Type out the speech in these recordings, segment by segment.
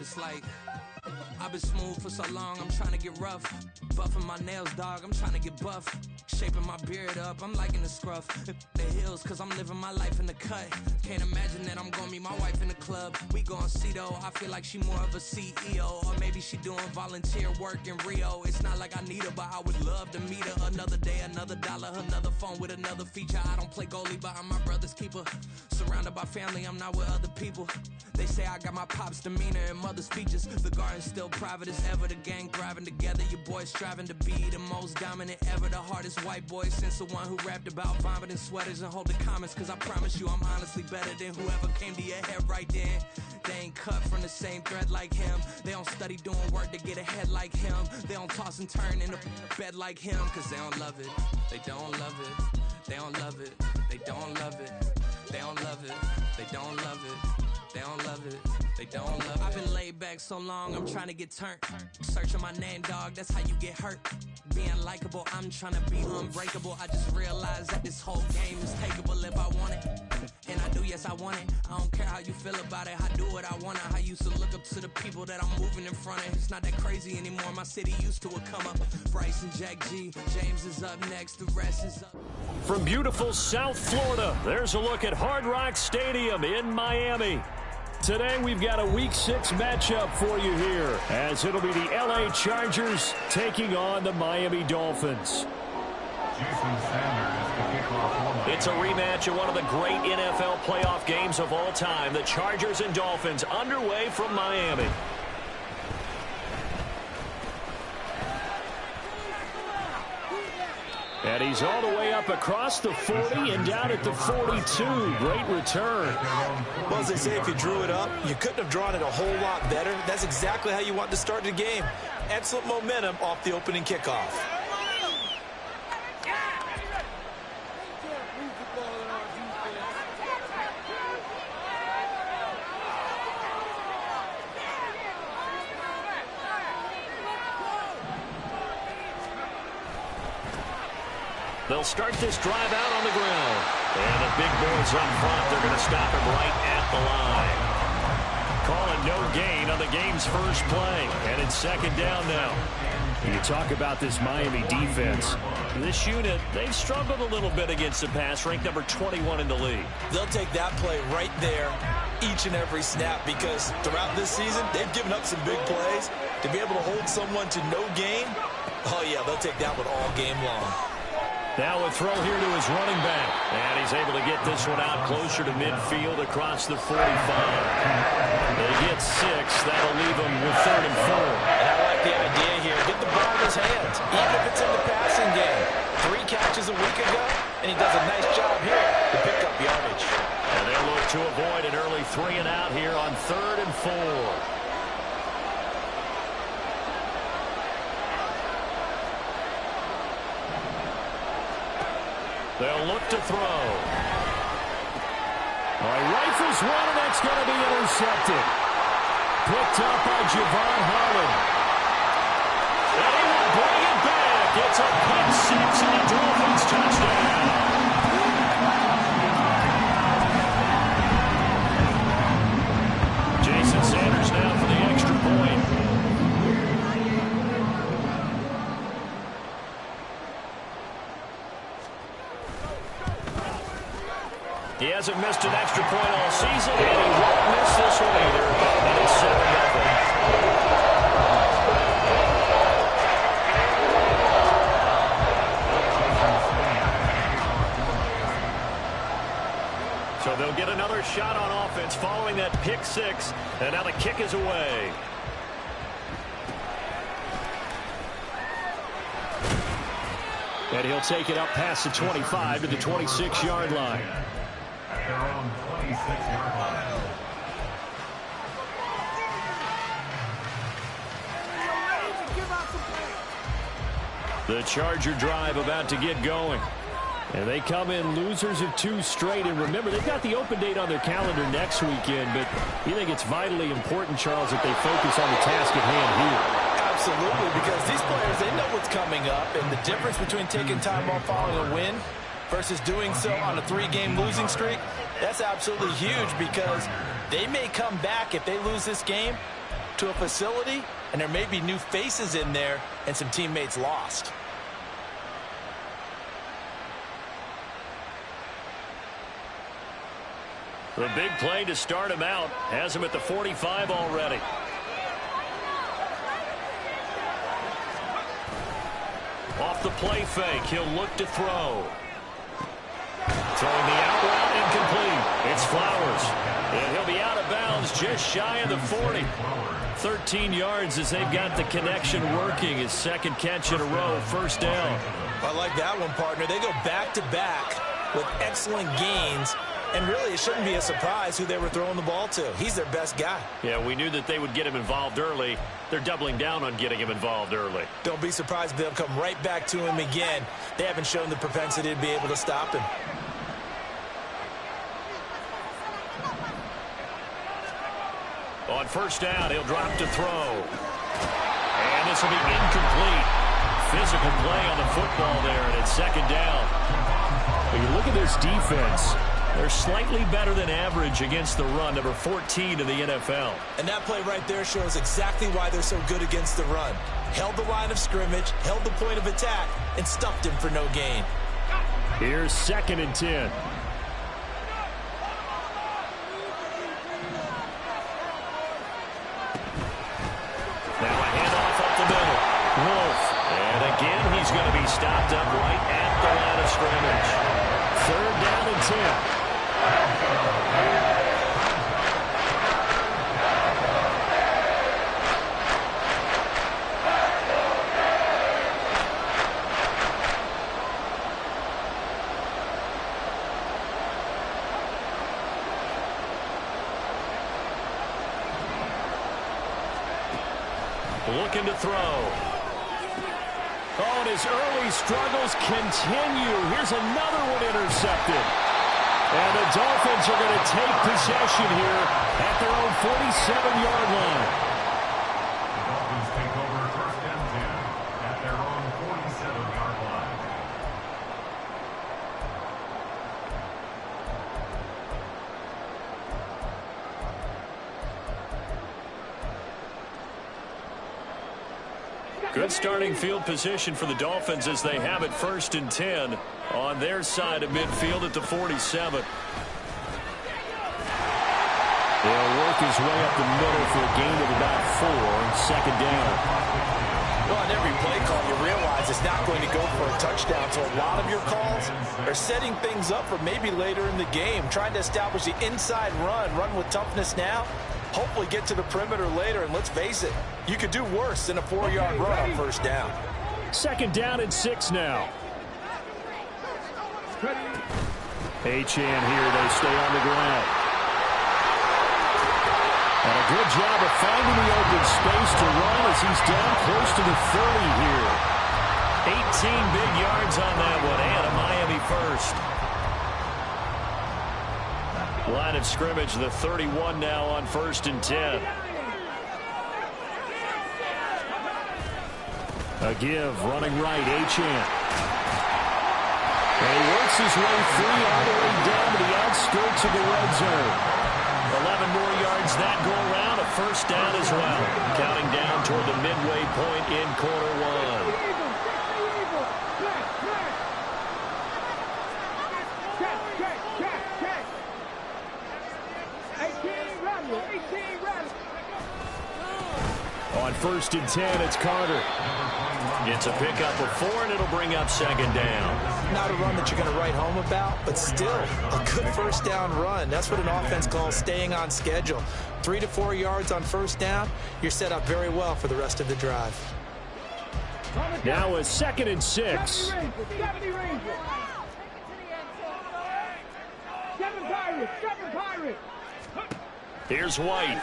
It's like I've been smooth for so long, I'm trying to get rough. Buffing my nails, dog, I'm trying to get buff. Shaping my beard up, I'm liking the scruff. The hills, cause I'm living my life in the cut. Can't imagine that I'm gonna meet my wife in the club. We gon' see though, I feel like she more of a CEO. Or maybe she doing volunteer work in Rio. It's not like I need her, but I would love to meet her. Another day, another dollar, another phone with another feature. I don't play goalie, but I'm my brother's keeper. Surrounded by family, I'm not with other people. They say I got my pop's demeanor and mother's features. The garden's still private as ever. The gang thriving together. Your boys striving to be the most dominant ever. The hardest white boy since the one who rapped about vomiting sweaters and holding comments. Cause I promise you I'm honestly better than whoever came to your head right then. They ain't cut from the same thread like him. They don't study doing work to get ahead like him. They don't toss and turn in the bed like him. Cause they don't love it. They don't love it. They don't love it. They don't love it. They don't love it. They don't love it. They don't love it, they don't love it. I've been laid back so long, I'm trying to get turned. Searching my name, dog, that's how you get hurt. Being likable, I'm trying to be unbreakable. I just realized that this whole game is takeable if I want it. And I do, yes, I want it. I don't care how you feel about it, I do what I want. I used to look up to the people that I'm moving in front of. It's not that crazy anymore, my city used to it come up. Bryce and Jack G, James is up next, the rest is up. From beautiful South Florida, there's a look at Hard Rock Stadium in Miami. Today we've got a Week 6 matchup for you here, as it'll be the LA Chargers taking on the Miami Dolphins. It's a rematch of one of the great NFL playoff games of all time. The Chargers and Dolphins underway from Miami. And he's all the way up across the 40 and down at the 42. Great return. Well, as they say, if you drew it up, you couldn't have drawn it a whole lot better. That's exactly how you want to start the game. Excellent momentum off the opening kickoff. They'll start this drive out on the ground. And the big boys up front, they're going to stop him right at the line. Calling no gain on the game's first play. And it's second down now. You talk about this Miami defense. This unit, they've struggled a little bit against the pass, ranked number 21 in the league. They'll take that play right there each and every snap because throughout this season, they've given up some big plays. To be able to hold someone to no gain, oh yeah, they'll take that one all game long. Now a throw here to his running back. And he's able to get this one out closer to midfield across the 45. They get 6. That'll leave them with 3rd and 4. And I like the idea here. Get the ball in his hands, even if it's in the passing game. 3 catches a week ago, and he does a nice job here to pick up yardage. And they'll look to avoid an early 3 and out here on 3rd and 4. They'll look to throw. Rifles one, and that's going to be intercepted. Picked up by Javon Holland. And he will bring it back. It's a pick 6 and a Dolphins touchdown. Jason Sanders now for the extra point. He hasn't missed an extra point all season, and he won't miss this one either. And it's 7-0. So they'll get another shot on offense following that pick 6, and now the kick is away. And he'll take it up past the 25 to the 26-yard line. Their own 26-yard line. The Charger drive about to get going. And they come in losers of 2 straight. And remember, they've got the open date on their calendar next weekend. But you think it's vitally important, Charles, that they focus on the task at hand here. Absolutely, because these players, they know what's coming up. And the difference between taking time off following a win versus doing so on a 3-game losing streak, that's absolutely huge because they may come back if they lose this game to a facility, and there may be new faces in there and some teammates lost. The big play to start him out has him at the 45 already. Off the play fake, he'll look to throw. Throwing the out route, incomplete. It's Flowers. And he'll be out of bounds just shy of the 40. 13 yards as they've got the connection working. His second catch in a row, first down. I like that one, partner. They go back-to-back with excellent gains. And really, it shouldn't be a surprise who they were throwing the ball to. He's their best guy. Yeah, we knew that they would get him involved early. They're doubling down on getting him involved early. Don't be surprised if they'll come right back to him again. They haven't shown the propensity to be able to stop him. On first down, he'll drop to throw. And this will be incomplete. Physical play on the football there, and it's second down. When you look at this defense, they're slightly better than average against the run, number 14 in the NFL. And that play right there shows exactly why they're so good against the run. Held the line of scrimmage, held the point of attack, and stuffed him for no gain. Here's 2nd and 10. Now a handoff up the middle. Wolf. And again, he's going to be stopped up right at the line of scrimmage. 3rd down and 10. Looking to throw. Oh, and his early struggles continue. Here's another one intercepted. And the Dolphins are going to take possession here at their own 47-yard line. The Dolphins take over 1st and 10 at their own 47-yard line. Good starting field position for the Dolphins as they have it 1st and 10 on their side of midfield at the 47. They'll work his way up the middle for a gain of about 4, 2nd down. Well, on every play call, you realize it's not going to go for a touchdown. So a lot of your calls are setting things up for maybe later in the game, trying to establish the inside run with toughness now, hopefully get to the perimeter later. And let's face it, you could do worse than a 4-yard run on 1st down. 2nd down and 6 now. Achane here, they stay on the ground. And a good job of finding the open space to run as he's down close to the 30 here. 18 big yards on that one, and a Miami first. Line of scrimmage, the 31 now on 1st and 10. A give, running right, Achane. And he works his way free all the way down to the outskirts of the red zone. 11 more yards that go around, a 1st down as well. Counting down toward the midway point in quarter 1. On 1st and 10, it's Carter. It's a pickup of 4, and it'll bring up 2nd down. Not a run that you're going to write home about, but still a good 1st down run. That's what an offense calls staying on schedule. 3 to 4 yards on 1st down, you're set up very well for the rest of the drive. Now a 2nd and 6. Here's White.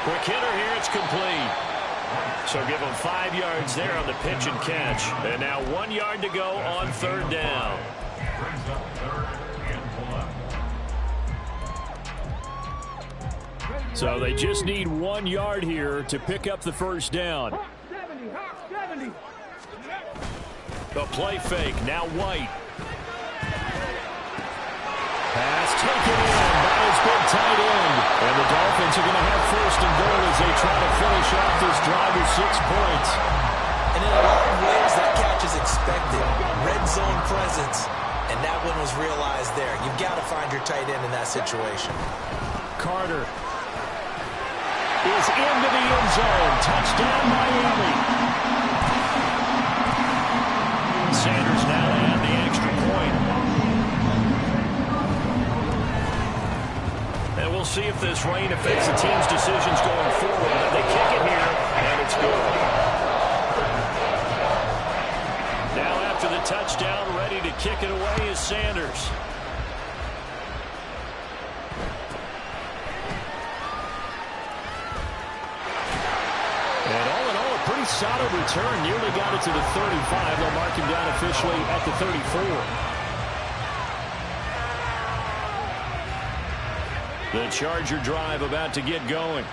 Quick hitter here, it's complete. So give him 5 yards there on the pitch and catch. And now 1 yard to go on 3rd down. Brings up 3rd and 1. So they just need 1 yard here to pick up the 1st down. The play fake, now White. Pass taken in by his good tight end. And the Dolphins are going to have first and goal as they try to finish off this drive with 6 points. And in a lot of ways, that catch is expected. Red zone presence. And that one was realized there. You've got to find your tight end in that situation. Carter is into the end zone. Touchdown, Miami. Sanders now to add the extra point. And we'll see if this rain affects the team's decisions going forward. But they kick it here, and it's good. Now after the touchdown, ready to kick it away is Sanders. Solid return, nearly got it to the 35. They'll mark him down officially at the 34. The Charger drive about to get going.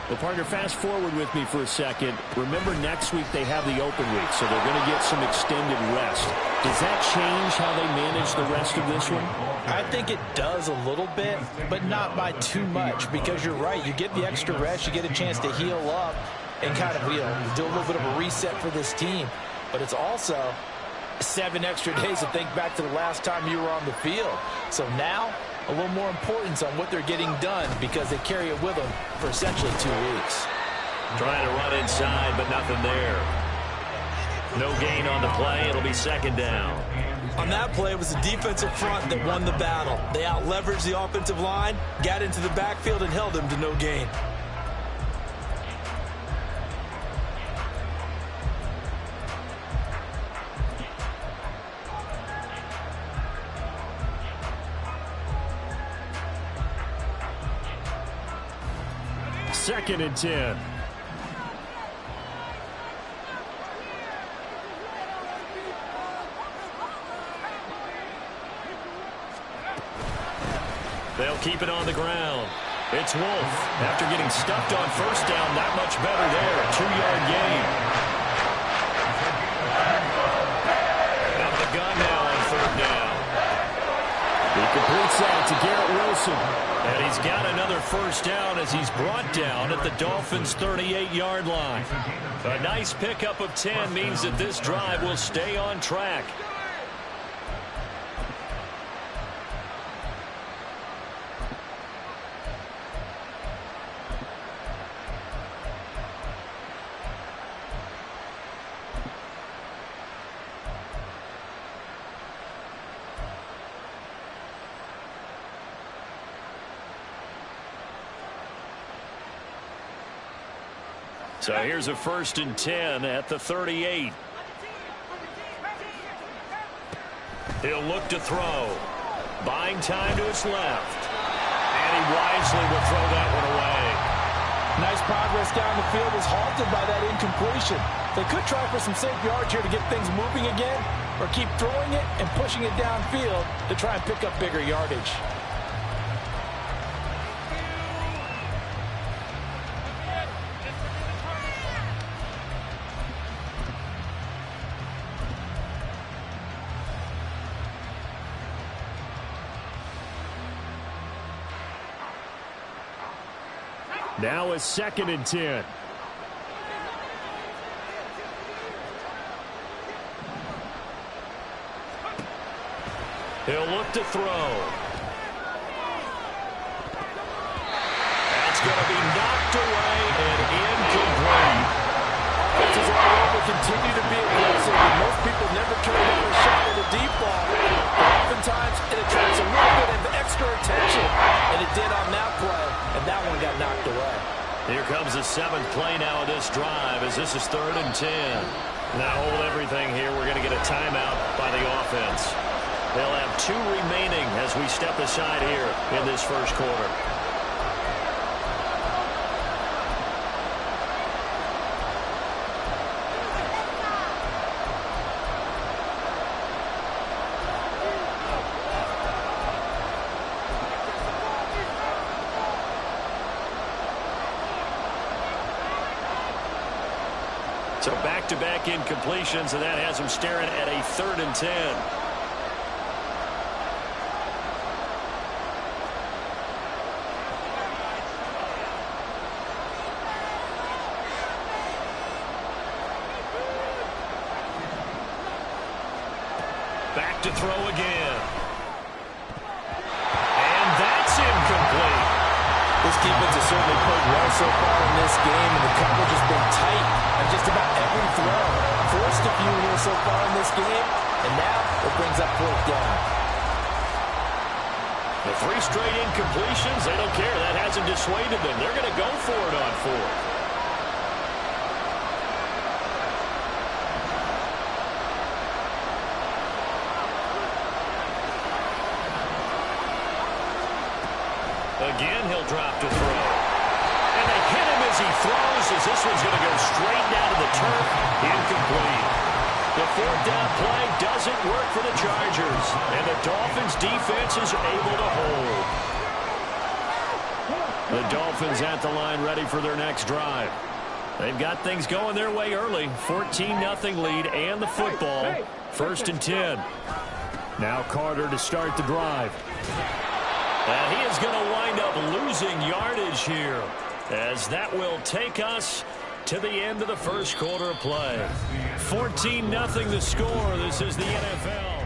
Well, partner, fast forward with me for a second. Remember, next week they have the open week, so they're going to get some extended rest. Does that change how they manage the rest of this one? I think it does a little bit, but not by too much, because you're right. You get the extra rest, you get a chance to heal up, and kind of, do a little bit of a reset for this team. But it's also 7 extra days to think back to the last time you were on the field. So now, a little more importance on what they're getting done because they carry it with them for essentially 2 weeks. Trying to run inside, but nothing there. No gain on the play. It'll be second down. On that play, it was the defensive front that won the battle. They out-leveraged the offensive line, got into the backfield, and held them to no gain. Second and 10. They'll keep it on the ground. It's Wolf. After getting stuffed on first down, not much better there. 2-yard gain. Out of the gun now on third down. He completes that to Garrett Wilson. And he's got another first down as he's brought down at the Dolphins' 38-yard line. A nice pickup of 10 means that this drive will stay on track. So here's a first and 10 at the 38. He'll look to throw. Buying time to his left. And he wisely will throw that one away. Nice progress down the field was halted by that incompletion. They could try for some safe yards here to get things moving again, or keep throwing it and pushing it downfield to try and pick up bigger yardage. Now it's second and 10. He'll look to throw. That's going to be knocked away and incomplete. Offenses all over continue to be aggressive, and most people never turn down a shot at a deep ball. But oftentimes, it attracts a little bit of extra attention, and it did on that play, and that one got knocked away. Here comes the 7th play now of this drive as this is third and 10. Now hold everything here. We're going to get a timeout by the offense. They'll have 2 remaining as we step aside here in this first quarter. So back-to-back incompletions, and that has them staring at a third and 10. back to throw again. And that's incomplete. This defense has certainly played well so far in this game, and the coverage has been tight on just about every throw. Forced a few here so far in this game, and now it brings up 4th down. The 3 straight incompletions, they don't care. That hasn't dissuaded them. They're going to go for it on 4th. Again, he'll drop to throw. And they hit him as he throws, as this one's going to go straight down to the turf. Incomplete. The 4th down play doesn't work for the Chargers. And the Dolphins' defense is able to hold. The Dolphins at the line ready for their next drive. They've got things going their way early. 14-0 lead and the football. 1st and 10. Now Carter to start the drive. And he is going to wind up losing yardage here, as that will take us to the end of the first quarter of play. 14-0 the score. This is the NFL.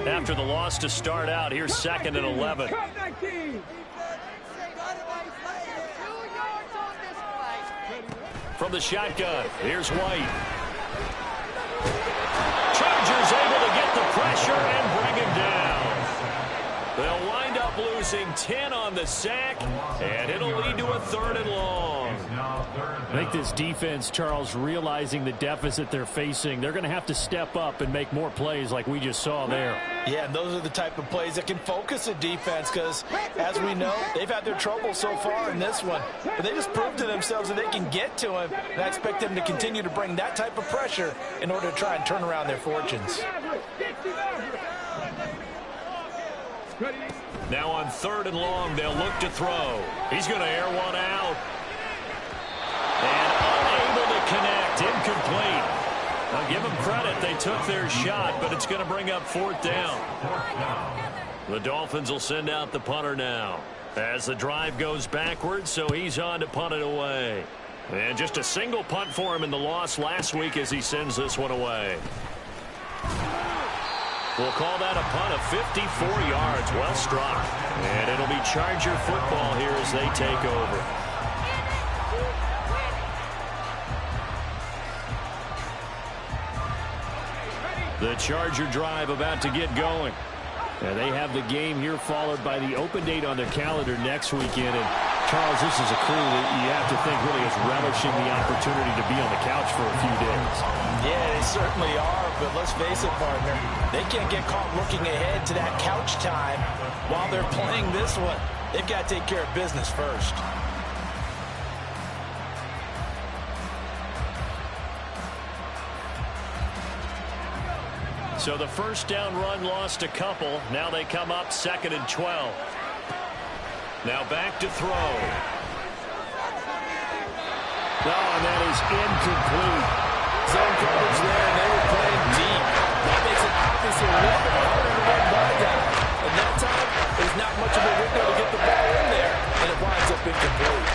After the loss to start out, here's 2nd and 11. From the shotgun, here's White. Chargers able to get the pressure and bring him down. They'll wind up losing 10 on the sack, and it'll lead to a 3rd and long. I think this defense, Charles, realizing the deficit they're facing, they're going to have to step up and make more plays like we just saw there. Yeah, and those are the type of plays that can focus a defense because, as we know, they've had their trouble so far in this one. But they just proved to themselves that they can get to him, and I expect them to continue to bring that type of pressure in order to try and turn around their fortunes. Now on 3rd and long, they'll look to throw. He's going to air one out. And unable to connect. Incomplete. I'll give them credit. They took their shot, but it's going to bring up 4th down. The Dolphins will send out the punter now as the drive goes backwards, so he's on to punt it away. And just a single punt for him in the loss last week as he sends this one away. We'll call that a punt of 54 yards. Well struck. And it'll be Charger football here as they take over. The Charger drive about to get going. And they have the game here followed by the open date on their calendar next weekend. And Charles, this is a crew that you have to think really is relishing the opportunity to be on the couch for a few days. Yeah, they certainly are, but let's face it, partner. They can't get caught looking ahead to that couch time while they're playing this one. They've got to take care of business first. So the first down run lost a couple. Now they come up 2nd and 12. Now back to throw. And that is incomplete. Zone coverage there, and they were playing deep. That makes it obviously a little bit harder to run by that. And that time, there's not much of a window to get the ball in there, and it winds up incomplete.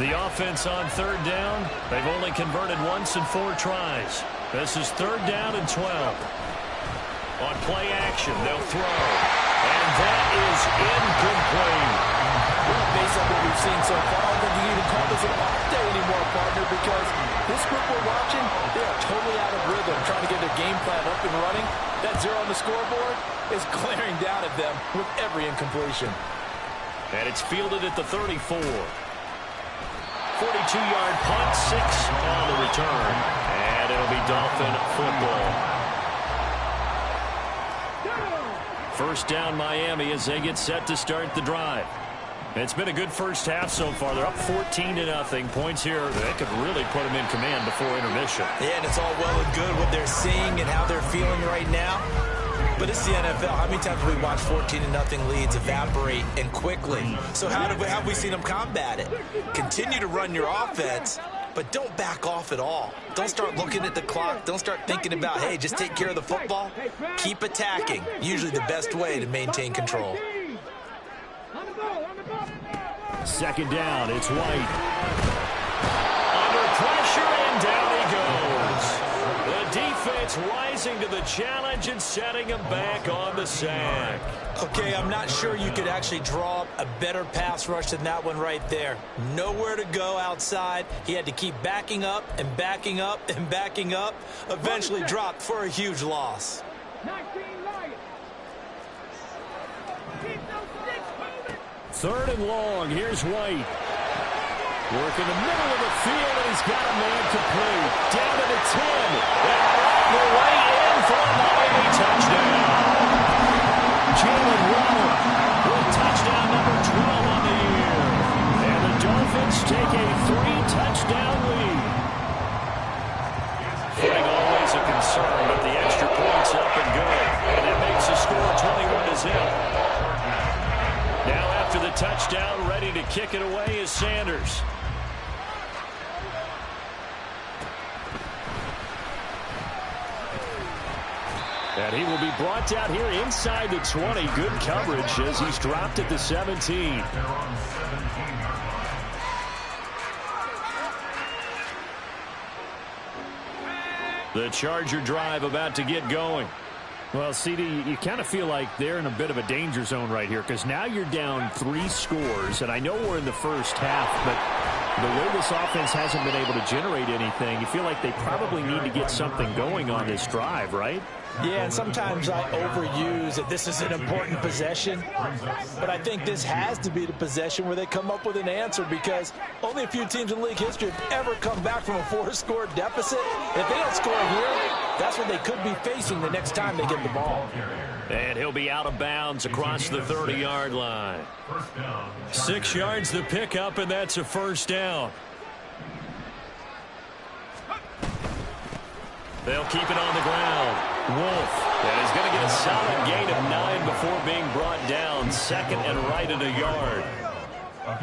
The offense on 3rd down. They've only converted once in 4 tries. This is 3rd down and 12. On play action, they'll throw. And that is incomplete. Well, based on what we've seen so far, I don't think you can even call this an off day anymore, partner, because this group we're watching, they are totally out of rhythm, trying to get their game plan up and running. That 0 on the scoreboard is glaring down at them with every incompletion. And it's fielded at the 34. 42-yard punt, 6 on the return. And it'll be Dolphin football. First down Miami as they get set to start the drive. It's been a good first half so far. They're up 14-0. Points here that could really put them in command before intermission. Yeah, and it's all well and good what they're seeing and how they're feeling right now. But it's the NFL. How many times have we watched 14-0 leads evaporate and quickly? So how have we seen them combat it? Continue to run your offense but don't back off at all. Don't start looking at the clock. Don't start thinking about, hey, just take care of the football. Keep attacking. Usually the best way to maintain control. Second down, it's White. Under pressure, and down he goes. The defense rising to the challenge and setting him back on the sack. Okay, I'm not sure you could actually draw up a better pass rush than that one right there. Nowhere to go outside. He had to keep backing up and backing up and backing up. Eventually dropped for a huge loss. Third and long. Here's White. Work in the middle of the field, and he's got a man complete. Down to the 10. And right the way in for a Miami touchdown. Jalen Waddle with touchdown number 12 on the year. And the Dolphins take a 3-touchdown lead. Footing always a concern, but the extra point's up and good. And that makes the score 21-0. Now after the touchdown, ready to kick it away is Sanders. And he will be brought down here inside the 20. Good coverage as he's dropped at the 17. The Charger drive about to get going. Well, CD, you kind of feel like they're in a bit of a danger zone right here because now you're down 3 scores, and I know we're in the first half, but the way this offense hasn't been able to generate anything, you feel like they probably need to get something going on this drive, right? Yeah, and sometimes I overuse that this is an important possession, but I think this has to be the possession where they come up with an answer because only a few teams in league history have ever come back from a 4-score deficit. If they don't score here, that's what they could be facing the next time they get the ball. And he'll be out of bounds across the 30-yard line. 6 yards to pick up, and that's a first down. They'll keep it on the ground. Wolf. And he's going to get a solid gain of 9 before being brought down. Second and right at a yard.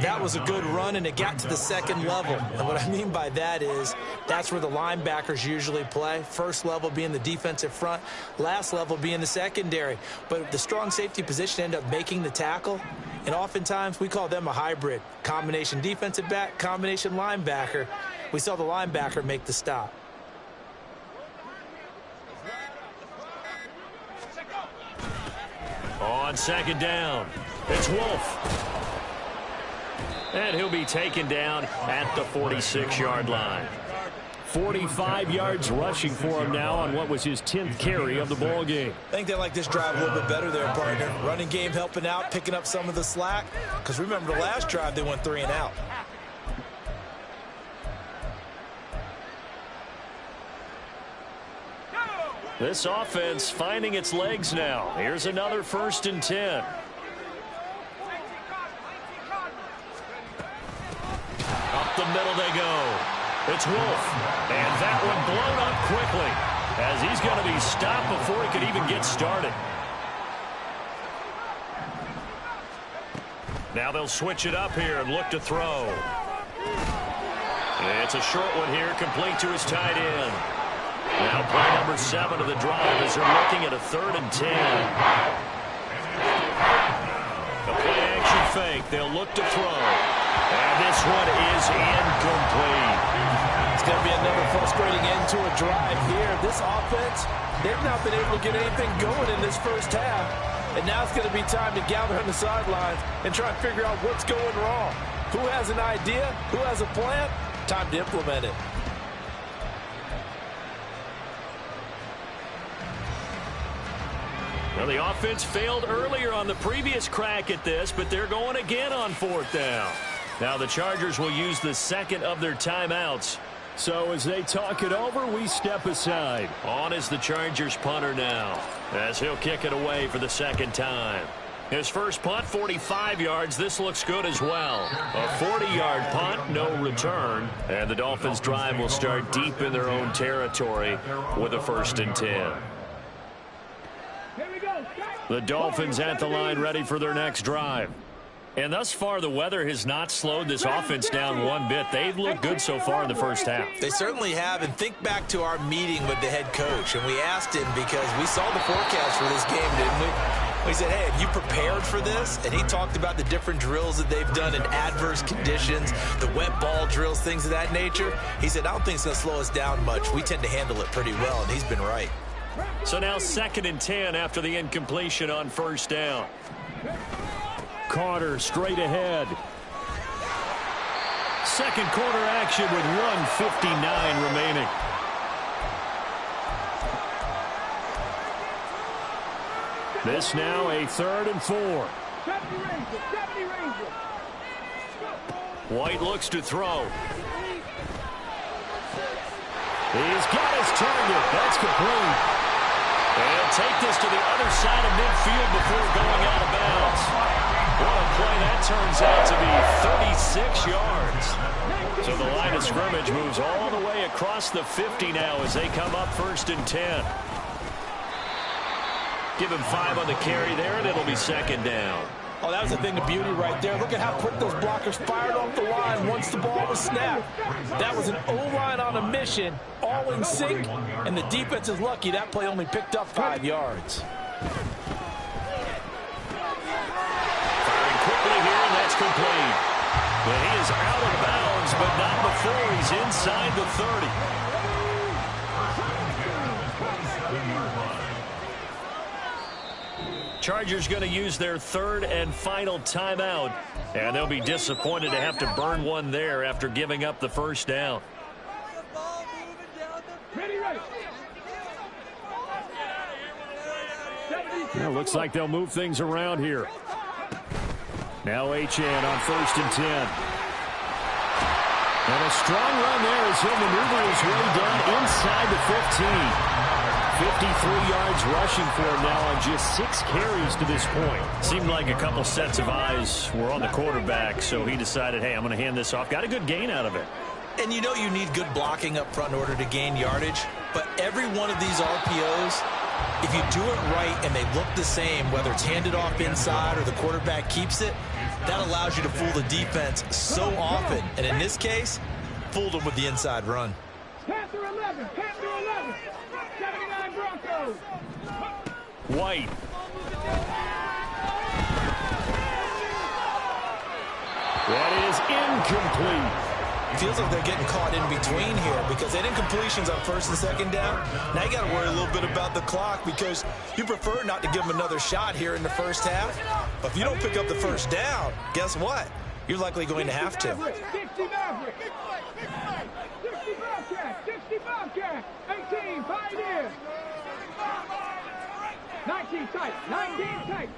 That was a good run, and it got to the second level. And what I mean by that is that's where the linebackers usually play. First level being the defensive front, last level being the secondary. But the strong safety position ended up making the tackle, and oftentimes we call them a hybrid. Combination defensive back, combination linebacker. We saw the linebacker make the stop. On second down, it's Wolf. And he'll be taken down at the 46-yard line. 45 yards rushing for him now on what was his 10th carry of the ball game. I think they like this drive a little bit better there, partner. Running game helping out, picking up some of the slack. Because remember the last drive, they went 3 and out. This offense finding its legs now. Here's another 1st and 10. Up the middle they go. It's Wolf. And that one blown up quickly as he's going to be stopped before he could even get started. Now they'll switch it up here and look to throw. It's a short one here, complete to his tight end. Now play number 7 of the drive as they're looking at a 3rd and 10. The play action fake. They'll look to throw. And this one is incomplete. It's going to be another frustrating end to a drive here. This offense, they've not been able to get anything going in this first half. And now it's going to be time to gather on the sidelines and try and figure out what's going wrong. Who has an idea? Who has a plan? Time to implement it. Well, the offense failed earlier on the previous crack at this, but they're going again on 4th down. Now the Chargers will use the second of their timeouts. So as they talk it over, we step aside. On is the Chargers punter now, as he'll kick it away for the second time. His first punt, 45 yards. This looks good as well. A 40-yard punt, no return. And the Dolphins' drive will start deep in their own territory with a 1st and 10. The Dolphins at the line ready for their next drive. And thus far, the weather has not slowed this offense down one bit. They've looked good so far in the first half. They certainly have. And think back to our meeting with the head coach. And we asked him, because we saw the forecast for this game, didn't we? We said, hey, have you prepared for this? And he talked about the different drills that they've done in adverse conditions, the wet ball drills, things of that nature. He said, I don't think it's going to slow us down much. We tend to handle it pretty well, and he's been right. So now 2nd and 10 after the incompletion on first down. Carter straight ahead. Second quarter action with 1:59 remaining. This now a 3rd and 4. White looks to throw. He's got his target. That's complete. And take this to the other side of midfield before going out of bounds. What a play that turns out to be, 36 yards. So the line of scrimmage moves all the way across the 50 now as they come up 1st and 10. Give him 5 on the carry there, and it'll be 2nd down. Oh, that was a thing of beauty right there. Look at how quick those blockers fired off the line once the ball was snapped. That was an O-line on a mission, all in sync, and the defense is lucky that play only picked up 5 yards. Firing quickly here, and that's complete. But he is out of bounds, but not before he's inside the 30. Chargers going to use their 3rd and final timeout, and they'll be disappointed to have to burn one there after giving up the first down. Well, looks like they'll move things around here. Now Achane on 1st and 10. And a strong run there as he'll maneuver his way down inside the 15. 53 yards rushing for him now on just 6 carries to this point. Seemed like a couple sets of eyes were on the quarterback, so he decided, hey, I'm going to hand this off. Got a good gain out of it. And you know you need good blocking up front in order to gain yardage, but every one of these RPOs, if you do it right and they look the same, whether it's handed off inside or the quarterback keeps it, that allows you to fool the defense so often. And in this case, fooled them with the inside run. Panther 11, Panther 11, 79 Broncos. White. That is incomplete. Feels like they're getting caught in between here because they didn't completions on 1st and 2nd down. Now you got to worry a little bit about the clock because you prefer not to give them another shot here in the first half. But if you don't pick up the first down, guess what? You're likely going to have to. 60 Maverick, 60 Bobcat, 60 Bobcat, 18 Pioneer, 19 tight, 19 tight,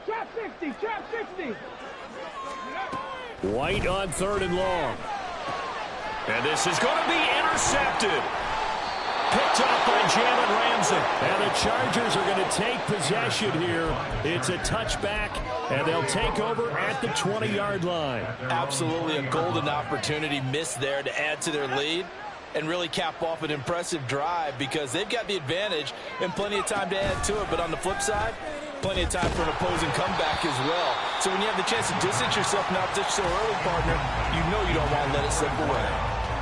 trap 60, trap 60. White on 3rd and long. And this is going to be intercepted. Picked off by Jalen Ramsey. And the Chargers are going to take possession here. It's a touchback, and they'll take over at the 20-yard line. Absolutely a golden opportunity missed there to add to their lead and really cap off an impressive drive because they've got the advantage and plenty of time to add to it. But on the flip side, plenty of time for an opposing comeback as well. So when you have the chance to distance yourself from opposition so early, partner, you know you don't want to let it slip away.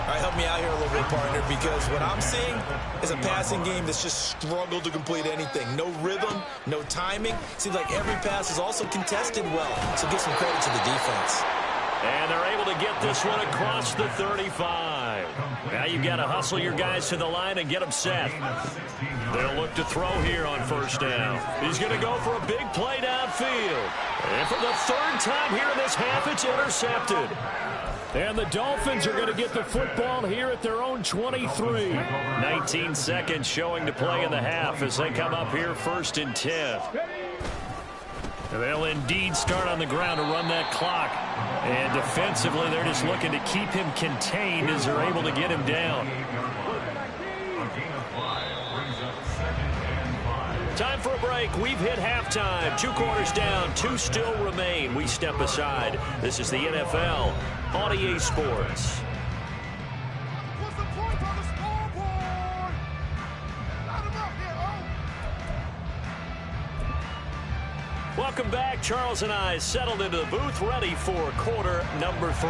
All right, help me out here a little bit, partner, because what I'm seeing is a passing game that's just struggled to complete anything. No rhythm, no timing. Seems like every pass is also contested well. So give some credit to the defense. And they're able to get this one across the 35. Now you've got to hustle your guys to the line and get them set. They'll look to throw here on 1st down. He's going to go for a big play downfield. And for the 3rd time here in this half, it's intercepted. And the Dolphins are going to get the football here at their own 23. 19 seconds showing to play in the half as they come up here 1st and 10. They'll indeed start on the ground to run that clock. And defensively, they're just looking to keep him contained as they're able to get him down. Time for a break. We've hit halftime. 2 quarters down, 2 still remain. We step aside. This is the NFL on EA Sports. Welcome back back. Charles and I settled into the booth, ready for quarter number 3.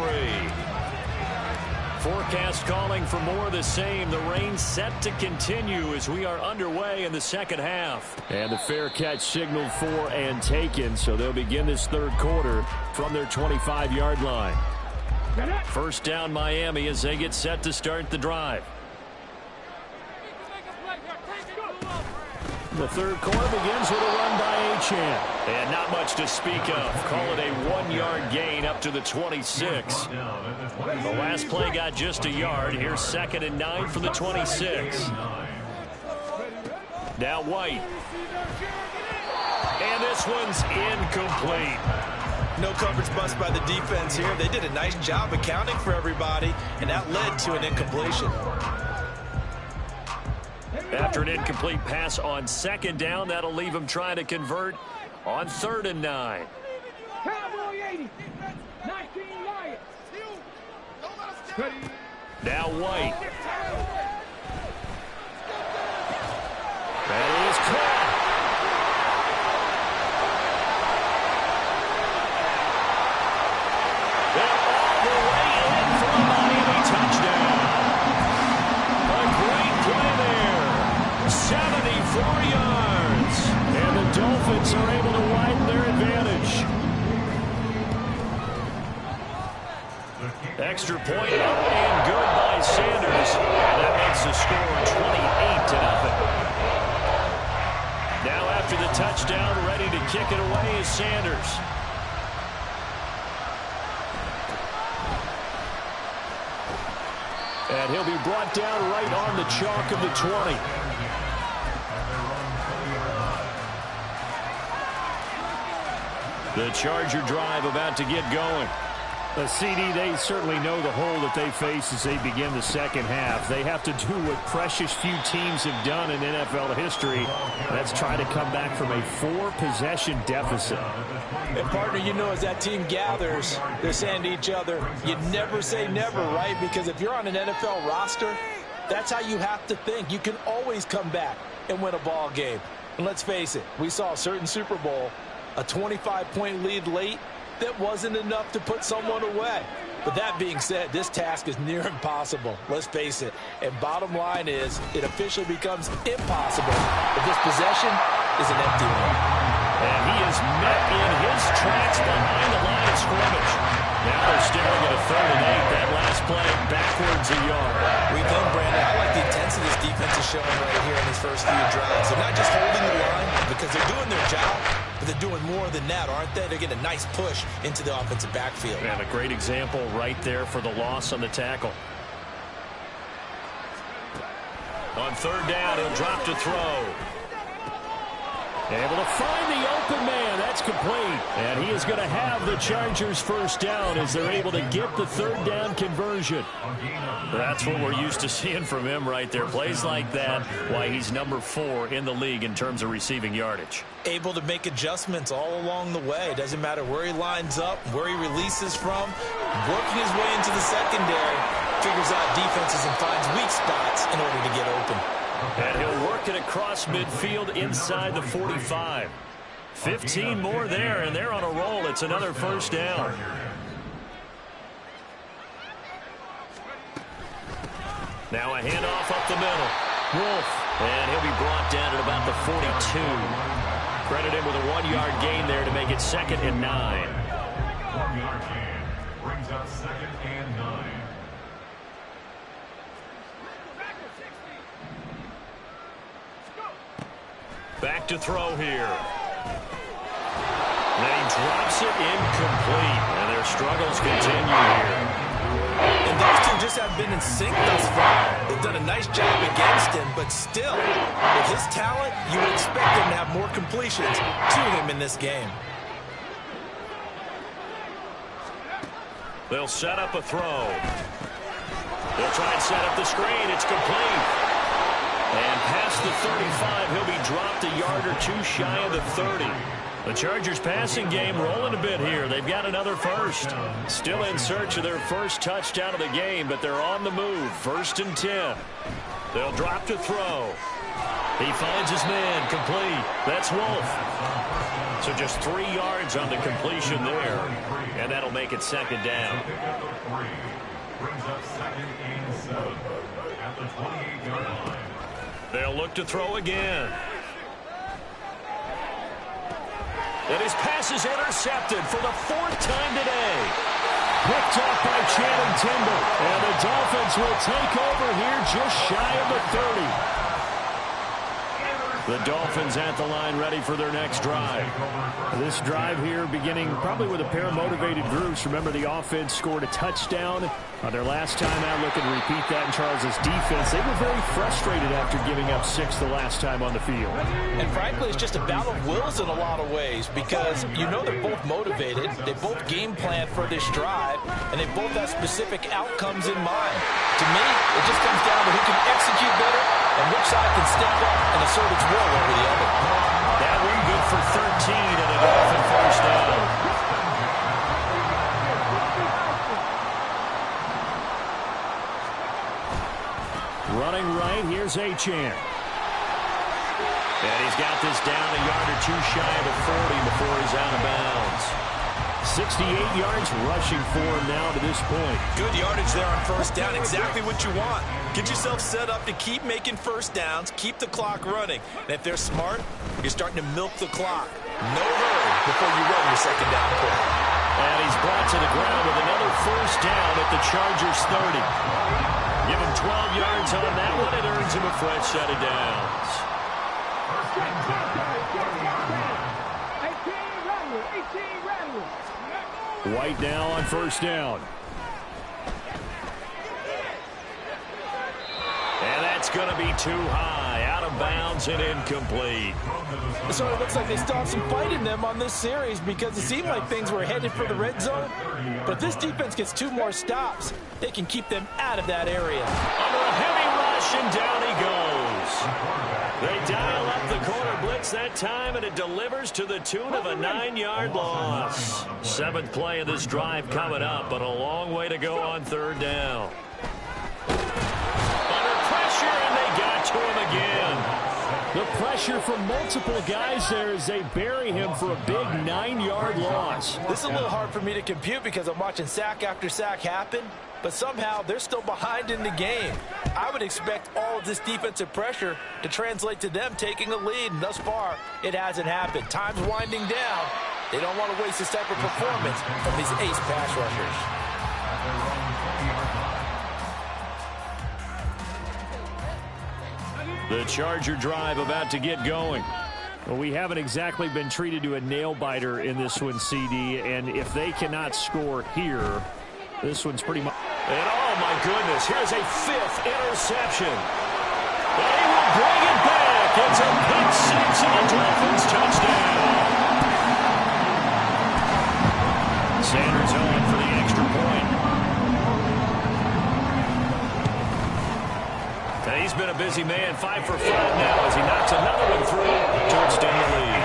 Forecast calling for more of the same. The rain set to continue as we are underway in the second half. And the fair catch signaled for and taken, so they'll begin this third quarter from their 25-yard line. First down Miami as they get set to start the drive. The third quarter begins with a run by Achane. And not much to speak of. Call it a 1-yard gain up to the 26. The last play got just a yard. Here's 2nd and 9 for the 26. Now White. And this one's incomplete. No coverage bust by the defense here. They did a nice job accounting for everybody, and that led to an incompletion. After an incomplete pass on 2nd down, that'll leave him trying to convert on 3rd and 9. Cowboy 80. 19 Lions. Now White. That is caught. They're all the way in for a Miami touchdown. A great play there. 74 yards. And the Dolphins are able to widen their advantage. Extra point up and good by Sanders. And that makes the score 28-0. Now after the touchdown, ready to kick it away is Sanders. And he'll be brought down right on the chalk of the 20. The Charger drive about to get going. The CD, they certainly know the hole that they face as they begin the second half. They have to do what precious few teams have done in NFL history. That's try to come back from a 4-possession deficit. And partner, you know, as that team gathers, they're saying to each other, you never say never, right? Because if you're on an NFL roster, that's how you have to think. You can always come back and win a ball game. And let's face it, we saw a certain Super Bowl, a 25-point lead late, that wasn't enough to put someone away. But that being said, this task is near impossible. Let's face it. And bottom line is, it officially becomes impossible if this possession is an empty one. And he is met in his tracks behind the line of scrimmage. Now they're staring at a 3rd and 8. That last play backwards a yard. We think, Brandon, I like the intensity this defense is showing right here in these first few drives. They're not just holding the line because they're doing their job, but they're doing more than that, aren't they? They're getting a nice push into the offensive backfield. And a great example right there for the loss on the tackle. On 3rd down, he'll drop to throw. Able to find the open man. That's complete. And he is going to have the Chargers first down as they're able to get the 3rd down conversion. That's what we're used to seeing from him right there. Plays like that, why he's number 4 in the league in terms of receiving yardage. Able to make adjustments all along the way. Doesn't matter where he lines up, where he releases from. Working his way into the secondary. Figures out defenses and finds weak spots in order to get open. And he'll work it across midfield inside the 45. 15 more there, and they're on a roll. It's another first down. Now a handoff up the middle. Wolf. And he'll be brought down at about the 42. Credit him with a 1-yard gain there to make it 2nd and 9. 1-yard gain brings up 2nd and 9. Back to throw here. Then he drops it incomplete. And their struggles continue here. And those two just haven't been in sync thus far. They've done a nice job against him, but still, with his talent, you would expect him to have more completions to him in this game. They'll set up a throw. They'll try and set up the screen. It's complete. And past the 35, he'll be dropped a yard or two shy of the 30. The Chargers passing game rolling a bit here. They've got another first. Still in search of their first touchdown of the game, but they're on the move. 1st and 10. They'll drop to throw. He finds his man complete. That's Wolf. So just 3 yards on the completion there, and that'll make it second down. Pickup of 3 brings up 2nd and 7 at the 28-yard line. They'll look to throw again. And his pass is intercepted for the 4th time today. Picked off by Channing Tindall. And the Dolphins will take over here just shy of the 30. The Dolphins at the line ready for their next drive. This drive here beginning probably with a pair of motivated groups. Remember, the offense scored a touchdown on their last time out. Looking to repeat that in Charles' defense. They were very frustrated after giving up 6 the last time on the field. And frankly, it's just a battle of wills in a lot of ways because you know they're both motivated. They both game plan for this drive, and they both have specific outcomes in mind. To me, it just comes down to who can execute better and which side can step up and assert its will over the other. That one good for 13 and a Dolphin first down. Running right, here's Achane. And he's got this down a yard or two shy of the 40 before he's out of bounds. 68 yards rushing for him now to this point. Good yardage there on first down. Exactly what you want. Get yourself set up to keep making first downs, keep the clock running. And if they're smart, you're starting to milk the clock. No hurry before you run your second down play. And he's brought to the ground with another first down at the Chargers 30. Give him 12 yards on that one. It earns him a fresh set of downs. 18 Rattler. White now on first down. And that's going to be too high. Out of bounds and incomplete. So it looks like they still have some fight in them on this series because it seemed like things were headed for the red zone. But if this defense gets 2 more stops, they can keep them out of that area. Under a heavy rush, and down he goes. They dial up the corner blitz that time, and it delivers to the tune of a 9-yard loss. 7th play of this drive coming up, but a long way to go on third down. Under pressure, and they got to him again. The pressure from multiple guys there as they bury him for a big 9-yard loss. This is a little hard for me to compute because I'm watching sack after sack happen, but somehow they're still behind in the game. I would expect all of this defensive pressure to translate to them taking a lead, and thus far, it hasn't happened. Time's winding down. They don't want to waste this type of performance from these ace pass rushers. The Charger drive about to get going. Well, we haven't exactly been treated to a nail-biter in this one, CD, and if they cannot score here, this one's pretty much... And oh, my goodness, here's a 5th interception. And he will bring it back. It's a pick six and a Dolphins touchdown. Sanders on for the extra point. He's been a busy man, 5 for 5 now as he knocks another one through to extend the lead.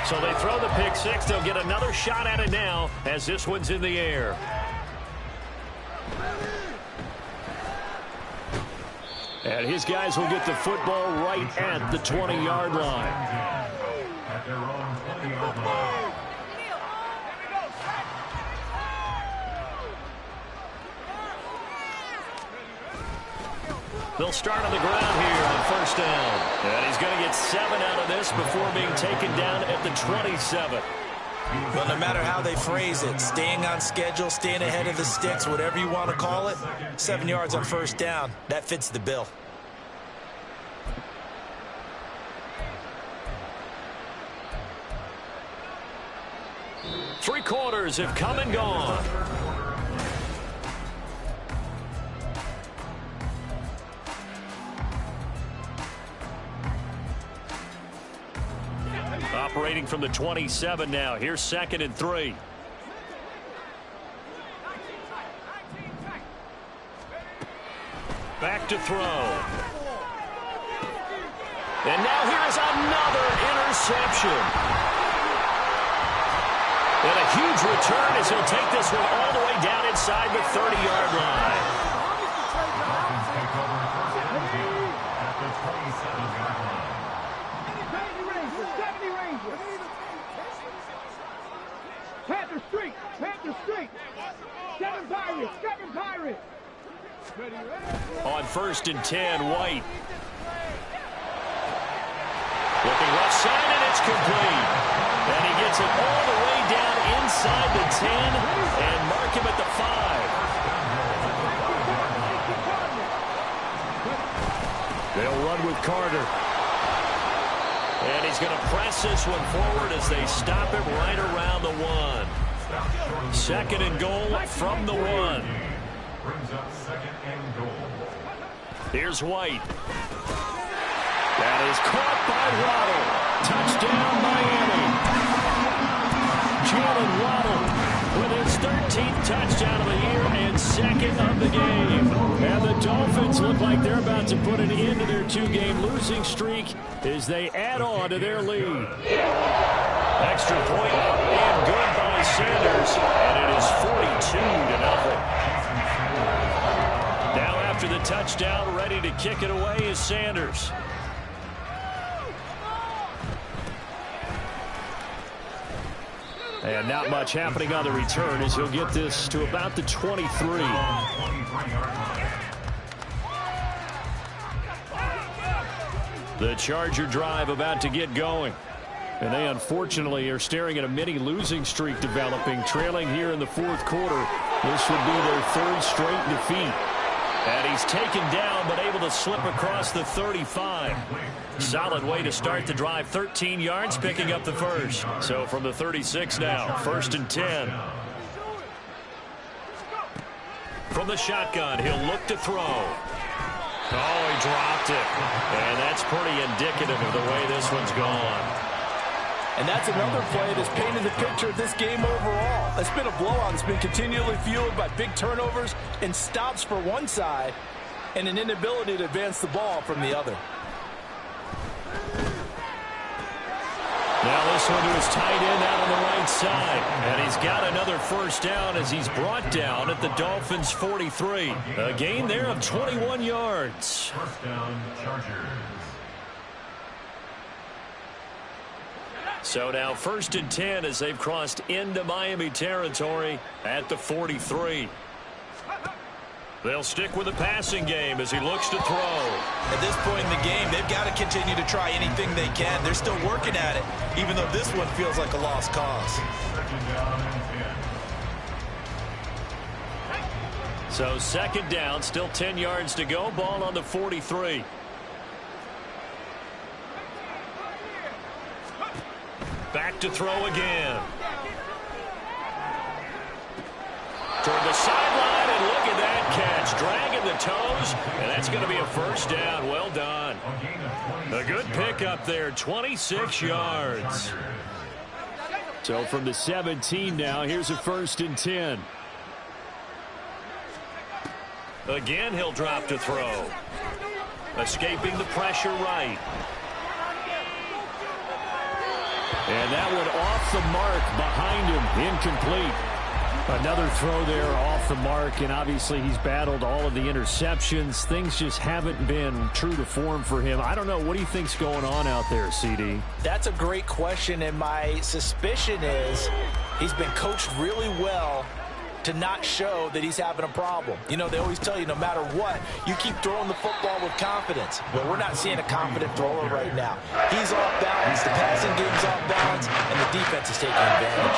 So they throw the pick six. They'll get another shot at it now as this one's in the air. And his guys will get the football right at the 20-yard line. At their own 20-yard line. They'll start on the ground here on first down. And he's going to get 7 out of this before being taken down at the 27. Well, no matter how they phrase it, staying on schedule, staying ahead of the sticks, whatever you want to call it, 7 yards on first down, that fits the bill. Three quarters have come and gone. Operating from the 27 now. Here's 2nd and 3. Back to throw. And now here's another interception. And a huge return as he'll take this one all the way down inside the 30-yard line. Street. Seven Pirates. Seven Pirates. On 1st and 10, White. Looking left side, and it's complete. And he gets it all the way down inside the 10 and mark him at the 5. They'll run with Carter. And he's going to press this one forward as they stop him right around the 1. 2nd and goal from the 1. Brings up 2nd and goal. Here's White. That is caught by Waddle. Touchdown, Miami. Jalen Waddle with his 13th touchdown of the year and 2nd of the game. And the Dolphins look like they're about to put an end to their 2-game losing streak as they add on to their lead. Extra point up and good by Sanders, and it is 42-0. Now after the touchdown, ready to kick it away is Sanders. And not much happening on the return as he'll get this to about the 23. The Charger drive about to get going. And they unfortunately are staring at a mini losing streak developing, trailing here in the 4th quarter. This would be their 3rd straight defeat. And he's taken down but able to slip across the 35. Solid way to start the drive. 13 yards, picking up the first. So from the 36 now, 1st and 10. From the shotgun, he'll look to throw. Oh, he dropped it. And that's pretty indicative of the way this one's gone. And that's another play that's painted the picture of this game overall. It's been a blowout. It's been continually fueled by big turnovers and stops for one side and an inability to advance the ball from the other. Now this one to his tight end out on the right side. And he's got another first down as he's brought down at the Dolphins' 43. A gain there of 21 yards. First down, Chargers. So now 1st and 10 as they've crossed into Miami territory at the 43. They'll stick with the passing game as he looks to throw. At this point in the game, they've got to continue to try anything they can. They're still working at it, even though this one feels like a lost cause. 2nd down and 10. So 2nd down, still 10 yards to go. Ball on the 43. Back to throw again. Toward the sideline, and look at that catch. Dragging the toes, and that's going to be a first down. Well done. A good pickup there, 26 yards. So from the 17 now, here's a 1st and 10. Again, he'll drop to throw. Escaping the pressure right. And that one off the mark behind him, incomplete. Another throw there off the mark, and obviously he's battled all of the interceptions. Things just haven't been true to form for him. I don't know. What do you think's going on out there, CD? That's a great question, and my suspicion is he's been coached really well to not show that he's having a problem. You know, they always tell you no matter what, you keep throwing the football with confidence. Well, we're not seeing a confident thrower right now. He's off balance, the passing game's off balance, and the defense is taking advantage.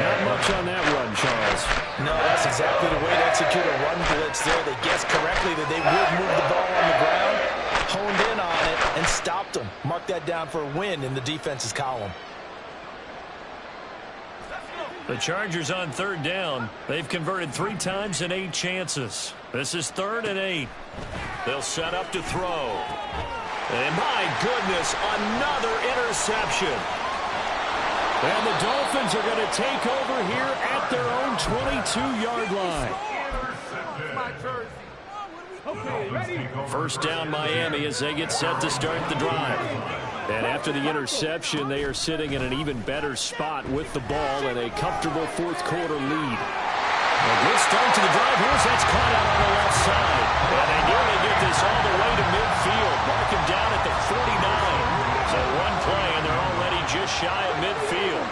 Not much on that run, Charles. No, that's exactly the way to execute a run blitz there. They guessed correctly that they would move the ball on the ground, honed in on it, and stopped them. Mark that down for a win in the defense's column. The Chargers on 3rd down. They've converted 3 times in 8 chances. This is 3rd and 8. They'll set up to throw. And my goodness, another interception. And the Dolphins are going to take over here at their own 22-yard line. First down Miami as they get set to start the drive. And after the interception, they are sitting in an even better spot with the ball and a comfortable 4th quarter lead. A good start to the drive. Here's that's caught out on the left side. And they nearly get this all the way to midfield. Mark him down at the 49. So one play and they're already just shy of midfield.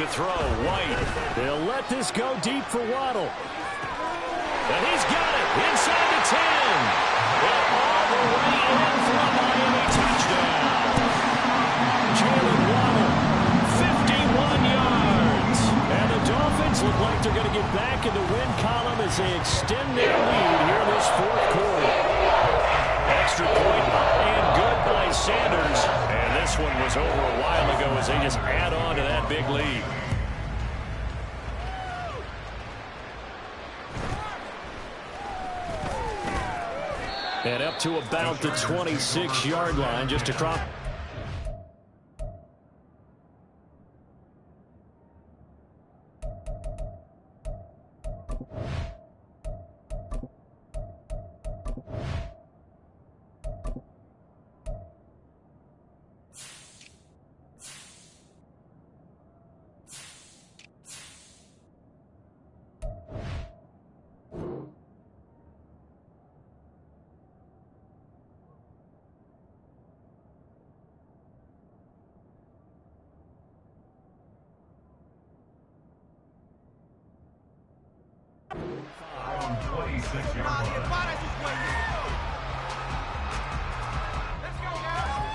To throw, White. They'll let this go deep for Waddle. And he's got it inside the 10. And all the way in for a Miami touchdown. Jalen Waddle, 51 yards. And the Dolphins look like they're going to get back in the win column as they extend their lead here in this fourth quarter. Extra point up and good by Sanders. And this one was over a while ago as they just add on to that big lead. And up to about the 26-yard line, just across.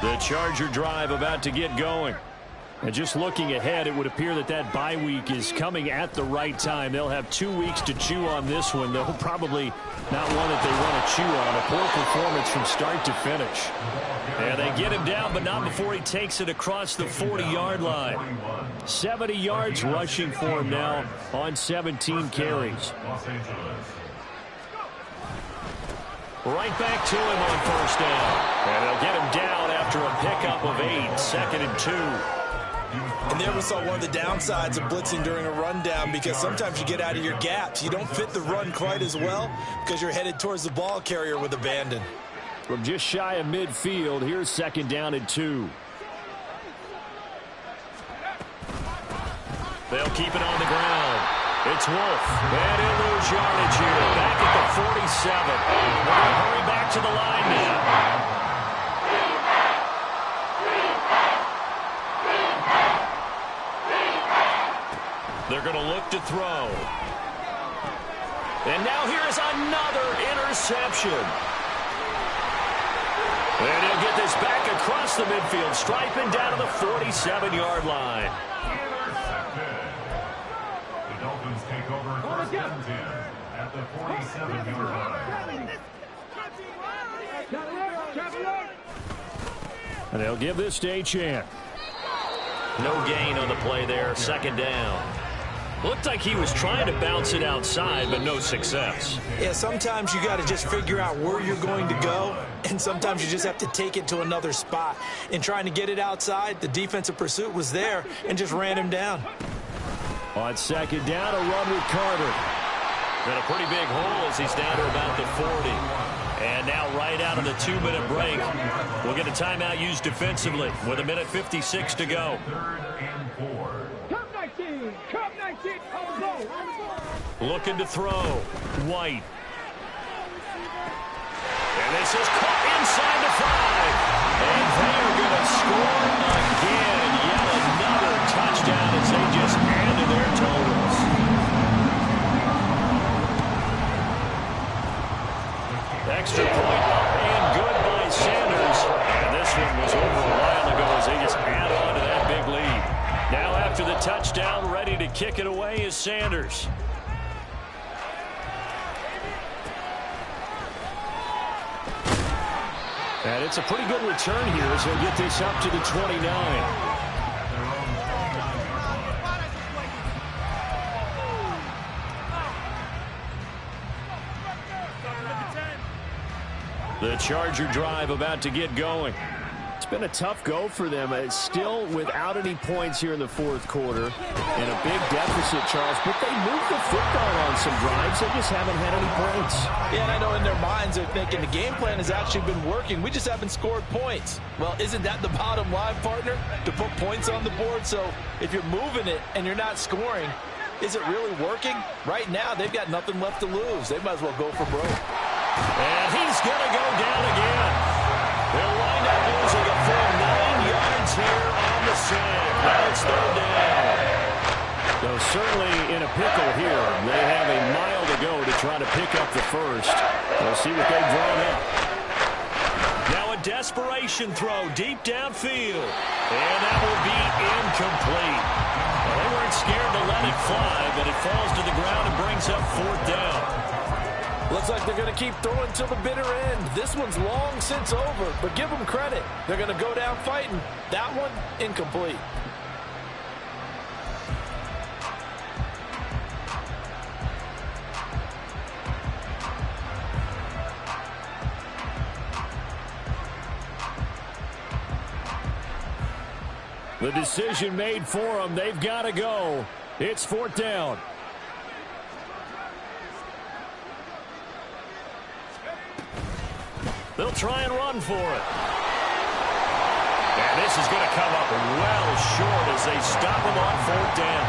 The Charger drive about to get going. And just looking ahead, it would appear that that bye week is coming at the right time. They'll have 2 weeks to chew on this one, though probably not one that they want to chew on. A poor performance from start to finish. And they get him down, but not before he takes it across the 40-yard line. 70 yards rushing for him now on 17 carries. Right back to him on first down. And they'll get him down after a pickup of 8, 2nd and 2. And there we saw one of the downsides of blitzing during a rundown, because sometimes you get out of your gaps. You don't fit the run quite as well because you're headed towards the ball carrier with abandon. From just shy of midfield, here's 2nd down and 2. They'll keep it on the ground. It's Wolf. And he'll lose yardage here. Back at the 47. They'll hurry back to the line now. They're going to look to throw. And now here's another interception. And he'll get this back across the midfield, striping down to the 47-yard line. The Dolphins take over first and 10 at the 47-yard line. And they'll give this to Achane. No gain on the play there, 2nd down. Looked like he was trying to bounce it outside, but no success. Yeah, sometimes you got to just figure out where you're going to go, and sometimes you just have to take it to another spot. In trying to get it outside, the defensive pursuit was there and just ran him down. On 2nd down, a run with Carter. Got a pretty big hole as he's down to about the 40. And now right out of the 2-minute break, we'll get a timeout used defensively with 1:56 to go. 3rd and 4. Cup 19, Cup 19, on the goal. Looking to throw. White. And this is caught inside the 5. And they are going to score again. Yet another touchdown as they just add to their totals. Extra point up and good by Sanders. And this one was over a while ago as they just add on to that big lead. Now after the touchdown, ready to kick it away is Sanders. And it's a pretty good return here as he'll get this up to the 29. The Charger drive about to get going. It's been a tough go for them. It's still without any points here in the fourth quarter. And a big deficit, Charles. But they moved the football on some drives. They just haven't had any points. Yeah, and I know in their minds they're thinking the game plan has actually been working. We just haven't scored points. Well, isn't that the bottom line, partner? To put points on the board. So if you're moving it and you're not scoring, is it really working? Right now, they've got nothing left to lose. They might as well go for broke. And he's going to go down again. They'll wind up losing a full 9 yards here on the sack. Now it's 3rd down. So certainly in a pickle here. They have a mile to go to try to pick up the first. We'll see what they've drawn up. Now a desperation throw deep downfield. And that will be incomplete. Well, they weren't scared to let it fly, but it falls to the ground and brings up 4th down. Looks like they're going to keep throwing till the bitter end. This one's long since over, but give them credit. They're going to go down fighting. That one, incomplete. The decision made for them. They've got to go. It's 4th down. They'll try and run for it. And this is going to come up well short as they stop him on 4th down.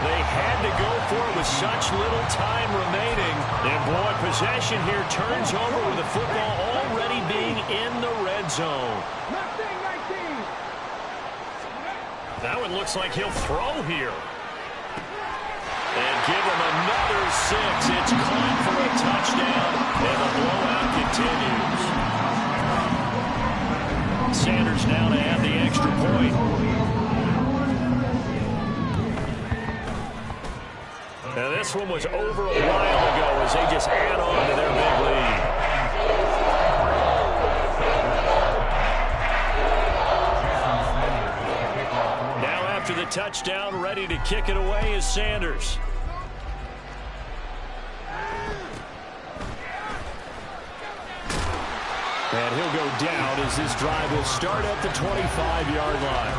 They had to go for it with such little time remaining. And boy, possession here turns over with the football already being in the red zone. Now it looks like he'll throw here. And give him another 6. It's caught for a touchdown. And the blowout continues. Sanders now to add the extra point. Now this one was over a while ago as they just add on to their big lead. After the touchdown, ready to kick it away is Sanders. And he'll go down as this drive will start at the 25-yard line.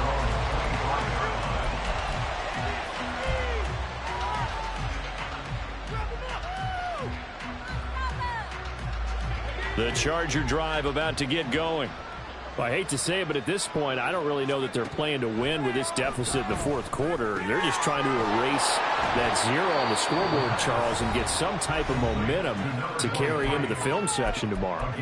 The Charger drive about to get going. Well, I hate to say it, but at this point, I don't really know that they're playing to win with this deficit in the 4th quarter. They're just trying to erase that 0 on the scoreboard, Charles, and get some type of momentum to carry into the film session tomorrow.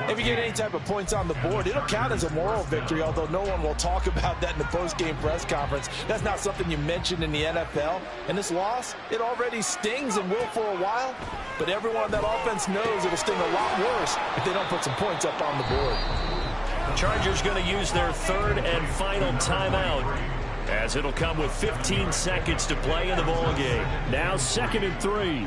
If you get any type of points on the board, it'll count as a moral victory, although no one will talk about that in the post-game press conference. That's not something you mentioned in the NFL. And this loss, it already stings and will for a while, but everyone on that offense knows it'll sting a lot worse if they don't put some points up on the board. Chargers going to use their 3rd and final timeout as it'll come with 15 seconds to play in the ball game. Now 2nd and 3.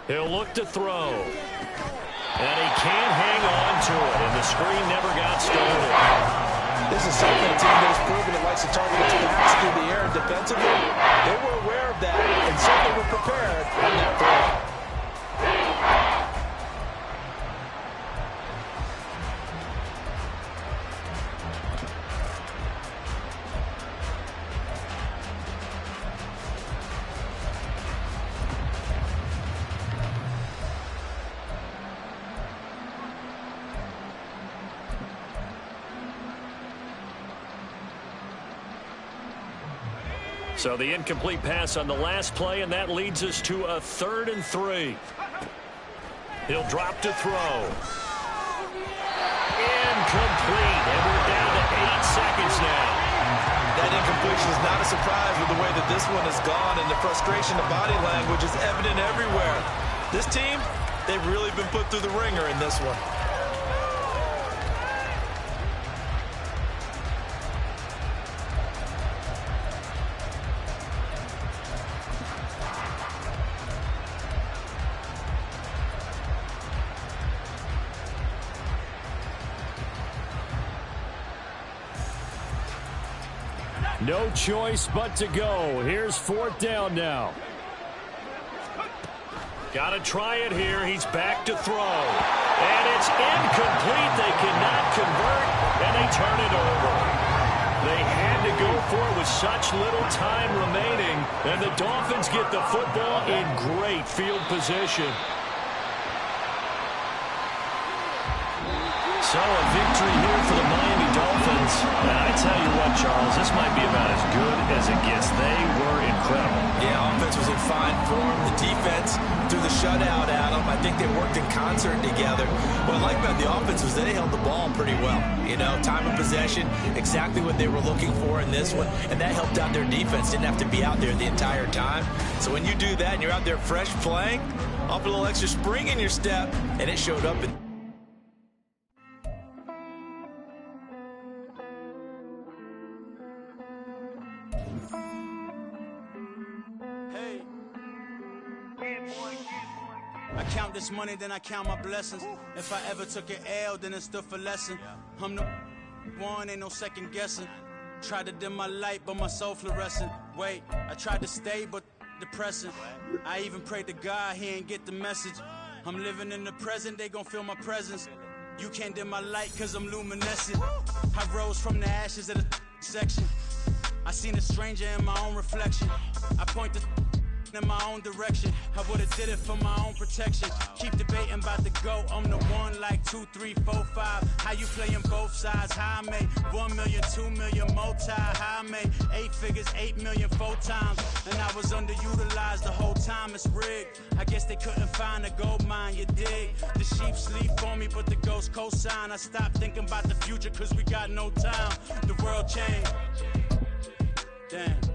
He'll look to throw. And he can't hang on to it, and the screen never got started. This is something a team that has proven it likes to target its pass through the air and defensively. They were aware of that and certainly were prepared on that throw. So the incomplete pass on the last play, and that leads us to a 3rd and 3. He'll drop to throw. Incomplete, and we're down to 8 seconds now. That incompletion is not a surprise with the way that this one has gone, and the frustration of body language is evident everywhere. This team, they've really been put through the ringer in this one. No choice but to go. Here's 4th down now. Got to try it here. He's back to throw. And it's incomplete. They cannot convert, and they turn it over. They had to go for it with such little time remaining, and the Dolphins get the football in great field position. So a victory here for the Miami Dolphins. Dolphins. And I tell you what, Charles, this might be about as good as it gets. They were incredible. Yeah, offense was in fine form. The defense through the shutout, Adam. I think they worked in concert together. What I like about the offense was they held the ball pretty well. You know, time of possession, exactly what they were looking for in this one. And that helped out their defense. Didn't have to be out there the entire time. So when you do that and you're out there fresh playing, off a little extra spring in your step, and it showed up in I count this money, then I count my blessings. If I ever took an L, then it stood for lesson. I'm the one, ain't no second guessing. Tried to dim my light, but my soul fluorescent. Wait, I tried to stay, but depressing. I even prayed to God, he ain't get the message. I'm living in the present, they gon' feel my presence. You can't dim my light, cause I'm luminescent. I rose from the ashes of the section. I seen a stranger in my own reflection. I point the in my own direction. I would've did it for my own protection. Keep debating about the GOAT. I'm the one like 2, 3, 4, 5. How you playing both sides? How I made 1 million, 2 million, multi. How I made 8 figures, 8 million, 4 times. And I was underutilized the whole time. It's rigged. I guess they couldn't find a gold mine, you dig? The sheep sleep on me, but the ghost cosign. I stopped thinking about the future cause we got no time. The world changed. Damn.